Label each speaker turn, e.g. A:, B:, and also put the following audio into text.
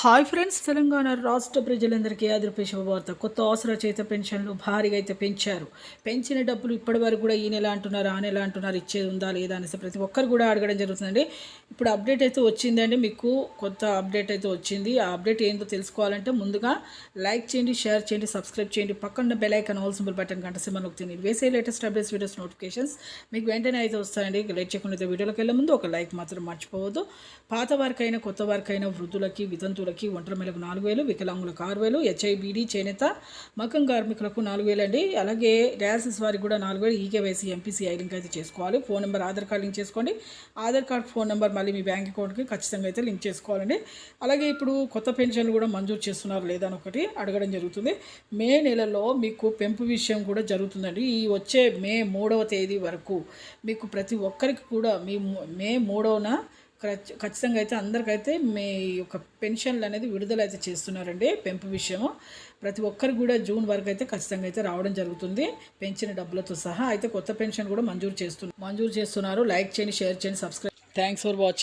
A: Hi friends, Telangana రాష్ట్ర ప్రజలందరికీ ఆదరపే శుభవార్త. కొత్త ఆసరా చేత పెన్షన్లు భారీగా అయితే పెంచారు. పెంచిన డబ్బులు ఇప్పటి వరకు కూడా ఈ నెల అంటున్నారు, ఆ నెల అంటున్నారు, ఇచ్చేది ఉందా లేదా అనేసి ప్రతి ఒక్కరు కూడా అడగడం జరుగుతుందండి. ఇప్పుడు అప్డేట్ అయితే వచ్చిందండి, మీకు కొత్త అప్డేట్ అయితే వచ్చింది. ఆ అప్డేట్ ఏంటో తెలుసుకోవాలంటే ముందుగా లైక్ చేయండి, షేర్ చేయండి, సబ్స్క్రైబ్ చేయండి. పక్కన bell icon all symbol button గంట సింబల్ నొక్కింది. వేసే లేటెస్ట్ అప్డేట్స్ వీడియోస్ నోటిఫికేషన్స్ మీకు వెంటనే అయితే వస్తాయండి. లేట్ చేయకుండా వీడియోలోకి వెళ్ళే ముందు ఒక లైక్ మాత్రం మర్చిపోవద్దు. పాత వారికైనా కొత్త వారికైనా వృద్ధులకి వితంతులకి ఒంటరి మహిళలకు 4,000, వికలాంగులకు 6,000, హెచ్ఐబిడి చేనేత మగ్గం కార్మికులకు 4,000 అండి. అలాగే డయాలసిస్ వారికి కూడా 4,000. ఈకేవైసీ ఎంపీసీ లింక్ అయితే చేసుకోవాలి. Phone number Aadhaar card link చేసుకోండి. ఆధార్ కార్డ్ ఫోన్ నెంబర్ మళ్ళీ మీ బ్యాంక్ అకౌంట్కి ఖచ్చితంగా అయితే లింక్ చేసుకోవాలండి. అలాగే ఇప్పుడు కొత్త పెన్షన్లు కూడా మంజూరు చేస్తున్నారు లేదా అని ఒకటి అడగడం జరుగుతుంది. మే నెలలో మీకు పెంపు విషయం కూడా జరుగుతుందండి. ఈ వచ్చే మే 3వ తేదీ వరకు మీకు ప్రతి ఒక్కరికి కూడా మే 3న ఖచ్చితంగా అయితే అందరికైతే మీ యొక్క పెన్షన్లు అనేది విడుదల అయితే చేస్తున్నారండి. పెంపు విషయము ప్రతి ఒక్కరికి కూడా జూన్ వరకు అయితే ఖచ్చితంగా అయితే రావడం జరుగుతుంది, పెంచిన డబ్బులతో సహా. అయితే కొత్త పెన్షన్ కూడా మంజూరు చేస్తున్నారు. లైక్ చేయండి, షేర్ చేయండి, సబ్స్క్రైబ్. Thanks for watching.